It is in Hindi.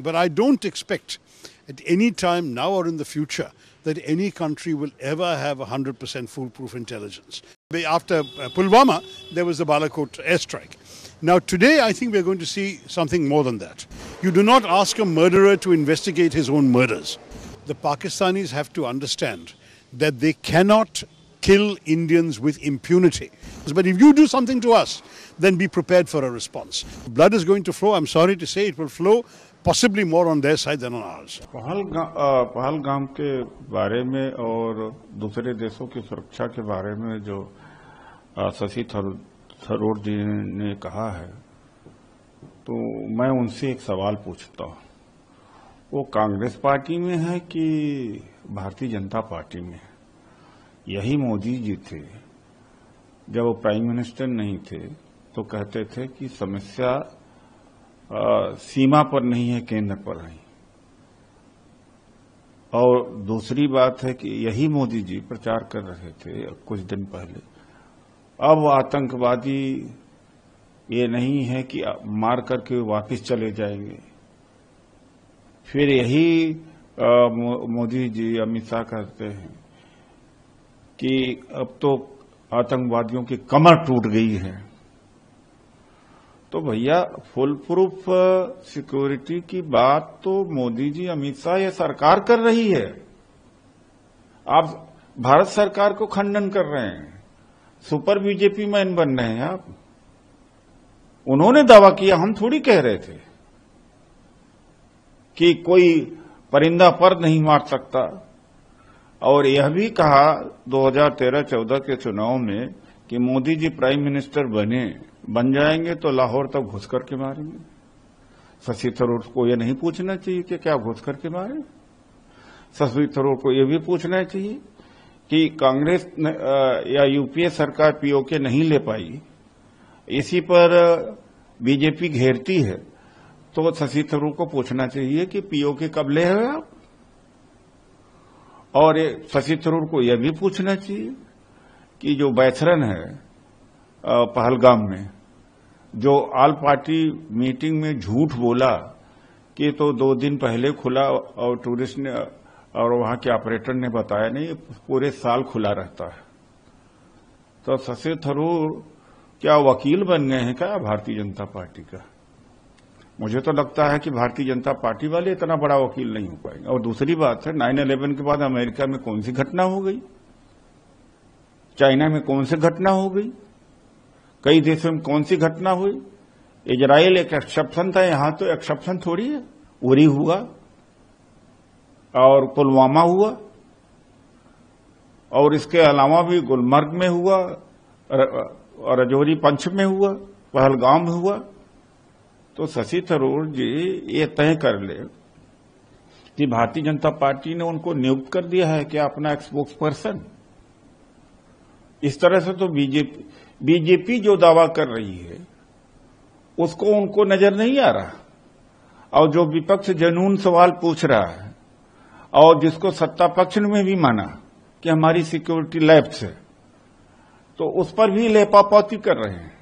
But I don't expect at any time now or in the future that any country will ever have 100% foolproof intelligence. After Pulwama, there was the Balakot airstrike. Now today I think we're going to see something more than that. You do not ask a murderer to investigate his own murders. The Pakistanis have to understand that they cannot kill Indians with impunity. But if you do something to us, then be prepared for a response. Blood is going to flow. I'm sorry to say it will flow possibly more on their side than on ours. Pahalgam के बारे में और दूसरे देशों की सुरक्षा के बारे में जो शशि थरूर जी ने कहा है, तो मैं उनसे एक सवाल पूछता हूं। वो कांग्रेस पार्टी में है कि भारतीय जनता पार्टी में? यही मोदी जी थे, जब वो प्राइम मिनिस्टर नहीं थे तो कहते थे कि समस्या सीमा पर नहीं है, केंद्र पर है। और दूसरी बात है कि यही मोदी जी प्रचार कर रहे थे कुछ दिन पहले, अब आतंकवादी ये नहीं है कि मार करके वापस चले जाएंगे। फिर यही मोदी जी अमित शाह कहते हैं कि अब तो आतंकवादियों की कमर टूट गई है। तो भैया फुल प्रूफ सिक्योरिटी की बात तो मोदी जी, अमित शाह, ये सरकार कर रही है। आप भारत सरकार को खंडन कर रहे हैं, सुपर बीजेपी मैन बन रहे हैं आप। उन्होंने दावा किया, हम थोड़ी कह रहे थे कि कोई परिंदा पर नहीं मार सकता। और यह भी कहा 2013-14 के चुनाव में कि मोदी जी प्राइम मिनिस्टर बन जाएंगे तो लाहौर तक घुस करके मारेंगे। शशि थरूर को यह नहीं पूछना चाहिए कि क्या घुस करके मारे? शशि थरूर को यह भी पूछना चाहिए कि कांग्रेस या यूपीए सरकार पीओके नहीं ले पाई, इसी पर बीजेपी घेरती है, तो शशि थरूर को पूछना चाहिए कि पीओके कब ले हैं आप? और शशि थरूर को यह भी पूछना चाहिए कि जो बैथरन है पहलगाम में, जो ऑल पार्टी मीटिंग में झूठ बोला कि तो 2 दिन पहले खुला और टूरिस्ट ने और वहां के ऑपरेटर ने बताया नहीं, पूरे साल खुला रहता है। तो शशि थरूर क्या वकील बन गए हैं क्या भारतीय जनता पार्टी का? मुझे तो लगता है कि भारतीय जनता पार्टी वाले इतना बड़ा वकील नहीं हो पाएंगे। और दूसरी बात है, 9/11 के बाद अमेरिका में कौन सी घटना हो गई, चाइना में कौन सी घटना हो गई, कई देशों में कौन सी घटना हुई? इजराइल एक एक्सेप्शन था, यहां तो एक्सेप्शन थोड़ी है। उरी हुआ और पुलवामा हुआ, और इसके अलावा भी गुलमर्ग में हुआ, रजौरी पंच में हुआ, पहलगाम में हुआ। तो शशि थरूर जी ये तय कर ले कि भारतीय जनता पार्टी ने उनको नियुक्त कर दिया है क्या अपना स्पोक्स पर्सन। इस तरह से तो बीजेपी जो दावा कर रही है उसको उनको नजर नहीं आ रहा, और जो विपक्ष जनून सवाल पूछ रहा है और जिसको सत्ता पक्ष में भी माना कि हमारी सिक्योरिटी लैप्स है, तो उस पर भी लेपापोती कर रहे हैं।